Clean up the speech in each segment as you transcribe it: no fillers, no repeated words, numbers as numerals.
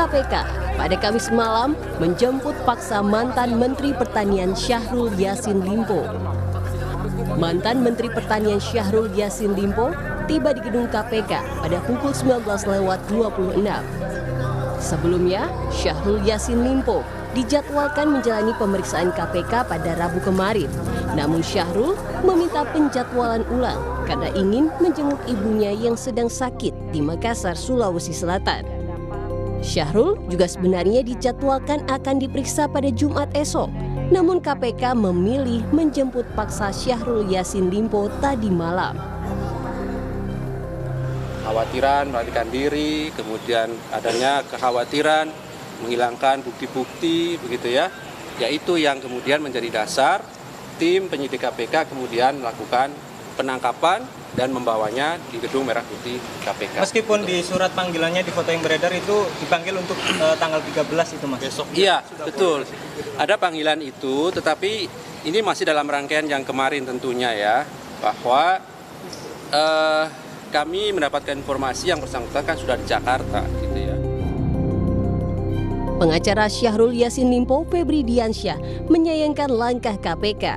KPK pada Kamis malam menjemput paksa mantan Menteri Pertanian Syahrul Yassin Limpo. Mantan Menteri Pertanian Syahrul Yassin Limpo tiba di gedung KPK pada pukul 19.26. Sebelumnya, Syahrul Yassin Limpo dijadwalkan menjalani pemeriksaan KPK pada Rabu kemarin. Namun Syahrul meminta penjadwalan ulang karena ingin menjenguk ibunya yang sedang sakit di Makassar, Sulawesi Selatan. Syahrul juga sebenarnya dijadwalkan akan diperiksa pada Jumat esok. Namun KPK memilih menjemput paksa Syahrul Yassin Limpo tadi malam. Kekhawatiran melarikan diri, kemudian adanya kekhawatiran menghilangkan bukti-bukti begitu ya. Yaitu yang kemudian menjadi dasar tim penyidik KPK kemudian melakukan penangkapan dan membawanya di gedung Merah Putih KPK. Meskipun di surat panggilannya di foto yang beredar itu dipanggil untuk tanggal 13 itu Mas? Besok. Iya, betul. Ada panggilan itu, tetapi ini masih dalam rangkaian yang kemarin tentunya ya, bahwa kami mendapatkan informasi yang bersangkutan kan sudah di Jakarta gitu ya. Pengacara Syahrul Yassin Limpo, Febri Diansyah, menyayangkan langkah KPK.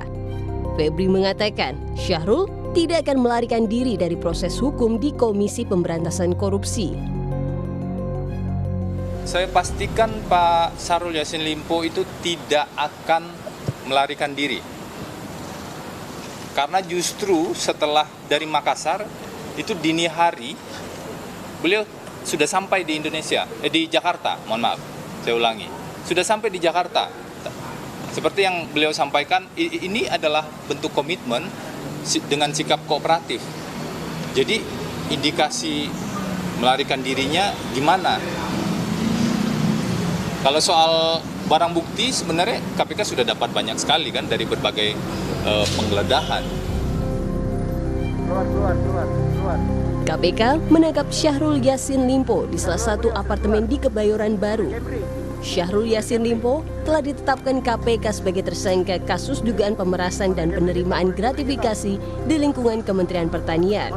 Febri mengatakan Syahrul tidak akan melarikan diri dari proses hukum di Komisi Pemberantasan Korupsi. Saya pastikan Pak Syahrul Yassin Limpo itu tidak akan melarikan diri. Karena justru setelah dari Makassar, itu dini hari, beliau sudah sampai di Indonesia, di Jakarta, mohon maaf, saya ulangi. Sudah sampai di Jakarta. Seperti yang beliau sampaikan, ini adalah bentuk komitmen dengan sikap kooperatif. Jadi indikasi melarikan dirinya gimana? Kalau soal barang bukti sebenarnya KPK sudah dapat banyak sekali kan dari berbagai penggeledahan. KPK menangkap Syahrul Yassin Limpo di salah satu apartemen di Kebayoran Baru. Syahrul Yassin Limpo telah ditetapkan KPK sebagai tersangka kasus dugaan pemerasan dan penerimaan gratifikasi di lingkungan Kementerian Pertanian.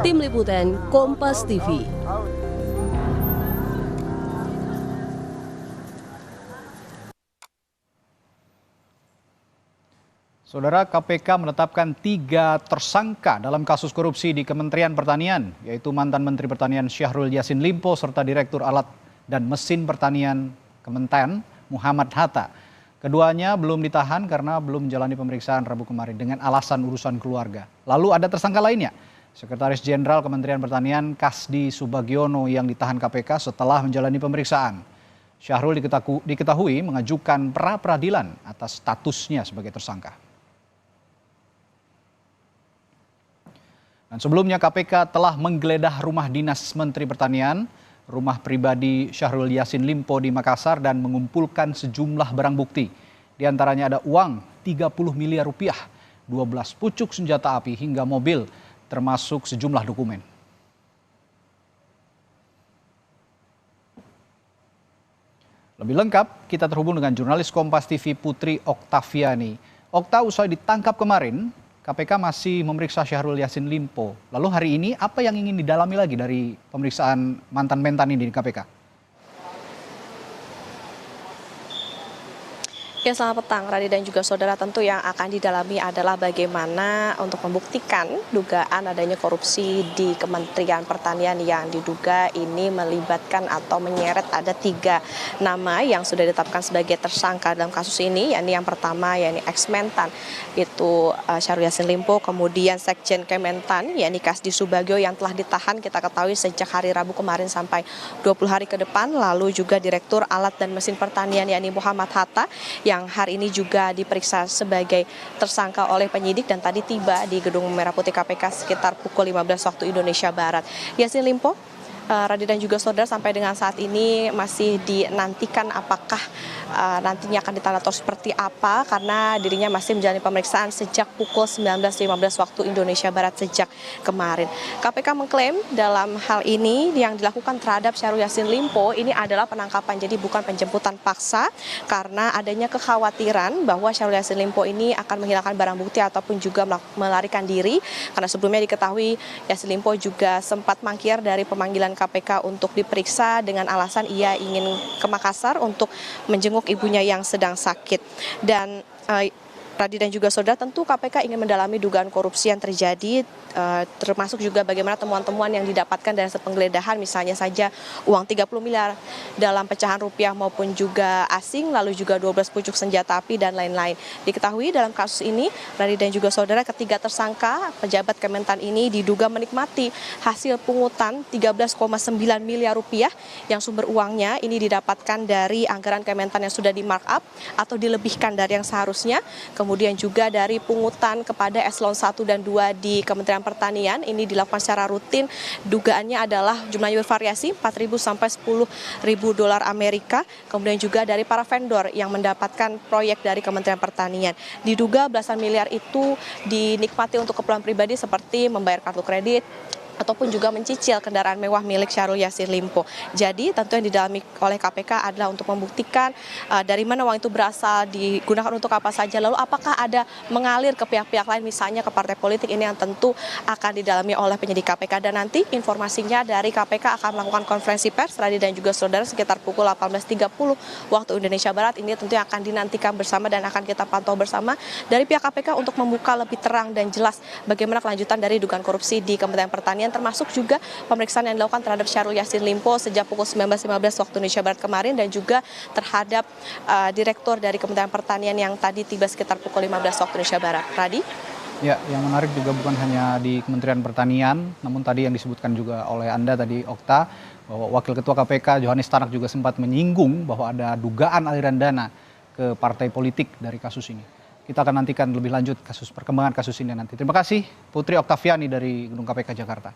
Tim Liputan Kompas TV. Saudara, KPK menetapkan 3 tersangka dalam kasus korupsi di Kementerian Pertanian, yaitu mantan Menteri Pertanian Syahrul Yassin Limpo serta Direktur Alat dan Mesin Pertanian Kementan Muhammad Hatta. Keduanya belum ditahan karena belum menjalani pemeriksaan Rabu kemarin dengan alasan urusan keluarga. Lalu ada tersangka lainnya, Sekretaris Jenderal Kementerian Pertanian Kasdi Subagiono yang ditahan KPK setelah menjalani pemeriksaan. Syahrul diketahui mengajukan pra-peradilan atas statusnya sebagai tersangka. Dan sebelumnya KPK telah menggeledah rumah dinas Menteri Pertanian, rumah pribadi Syahrul Yassin Limpo di Makassar dan mengumpulkan sejumlah barang bukti. Di antaranya ada uang 30 miliar rupiah, 12 pucuk senjata api hingga mobil, termasuk sejumlah dokumen. Lebih lengkap, kita terhubung dengan jurnalis Kompas TV Putri Oktaviani. Okta, usai ditangkap kemarin, KPK masih memeriksa Syahrul Yassin Limpo. Lalu hari ini apa yang ingin didalami lagi dari pemeriksaan mantan mentan ini di KPK? Ya, selamat petang Radi dan juga saudara. Tentu yang akan didalami adalah bagaimana untuk membuktikan dugaan adanya korupsi di Kementerian Pertanian yang diduga ini melibatkan atau menyeret ada 3 nama yang sudah ditetapkan sebagai tersangka dalam kasus ini, yakni yang pertama yakni ex-mentan itu Syahrul Yassin Limpo, kemudian Sekjen Kementan yakni Kasdi Subagio yang telah ditahan kita ketahui sejak hari Rabu kemarin sampai 20 hari ke depan, lalu juga Direktur Alat dan Mesin Pertanian yakni Muhammad Hatta yang hari ini juga diperiksa sebagai tersangka oleh penyidik dan tadi tiba di Gedung Merah Putih KPK sekitar pukul 15 waktu Indonesia Barat. Yassin Limpo, Radi dan juga saudara, sampai dengan saat ini masih dinantikan apakah nantinya akan ditanda seperti apa, karena dirinya masih menjalani pemeriksaan sejak pukul 19.15 waktu Indonesia Barat sejak kemarin. KPK mengklaim dalam hal ini yang dilakukan terhadap Syahrul Yassin Limpo ini adalah penangkapan, jadi bukan penjemputan paksa, karena adanya kekhawatiran bahwa Syahrul Yassin Limpo ini akan menghilangkan barang bukti ataupun juga melarikan diri, karena sebelumnya diketahui Yassin Limpo juga sempat mangkir dari pemanggilan KPK untuk diperiksa dengan alasan ia ingin ke Makassar untuk menjenguk ibunya yang sedang sakit. Dan Radi dan juga saudara, tentu KPK ingin mendalami dugaan korupsi yang terjadi, termasuk juga bagaimana temuan-temuan yang didapatkan dari hasil penggeledahan, misalnya saja uang 30 miliar dalam pecahan rupiah maupun juga asing, lalu juga 12 pucuk senjata api dan lain-lain. Diketahui dalam kasus ini, Radi dan juga saudara, ketiga tersangka pejabat Kementan ini diduga menikmati hasil pungutan 13,9 miliar rupiah yang sumber uangnya ini didapatkan dari anggaran Kementan yang sudah di markup atau dilebihkan dari yang seharusnya. Kemudian juga dari pungutan kepada eselon 1 dan 2 di Kementerian Pertanian, ini dilakukan secara rutin. Dugaannya adalah jumlahnya bervariasi 4.000 sampai 10.000 dolar Amerika. Kemudian juga dari para vendor yang mendapatkan proyek dari Kementerian Pertanian. Diduga belasan miliar itu dinikmati untuk keperluan pribadi seperti membayar kartu kredit, ataupun juga mencicil kendaraan mewah milik Syahrul Yassin Limpo. Jadi tentu yang didalami oleh KPK adalah untuk membuktikan dari mana uang itu berasal, digunakan untuk apa saja, lalu apakah ada mengalir ke pihak-pihak lain, misalnya ke partai politik. Ini yang tentu akan didalami oleh penyidik KPK. Dan nanti informasinya dari KPK akan melakukan konferensi pers, Radi dan juga saudara, sekitar pukul 18.30 waktu Indonesia Barat. Ini tentu yang akan dinantikan bersama dan akan kita pantau bersama dari pihak KPK untuk membuka lebih terang dan jelas bagaimana kelanjutan dari dugaan korupsi di Kementerian Pertanian, termasuk juga pemeriksaan yang dilakukan terhadap Syahrul Yassin Limpo sejak pukul 19.15 waktu Indonesia Barat kemarin, dan juga terhadap Direktur dari Kementerian Pertanian yang tadi tiba sekitar pukul 15 waktu Indonesia Barat. Radi? Ya, yang menarik juga bukan hanya di Kementerian Pertanian, namun tadi yang disebutkan juga oleh Anda tadi, Okta, bahwa Wakil Ketua KPK Johanis Tanak juga sempat menyinggung bahwa ada dugaan aliran dana ke partai politik dari kasus ini. Kita akan nantikan lebih lanjut perkembangan kasus ini nanti. Terima kasih Putri Oktaviani dari Gedung KPK Jakarta.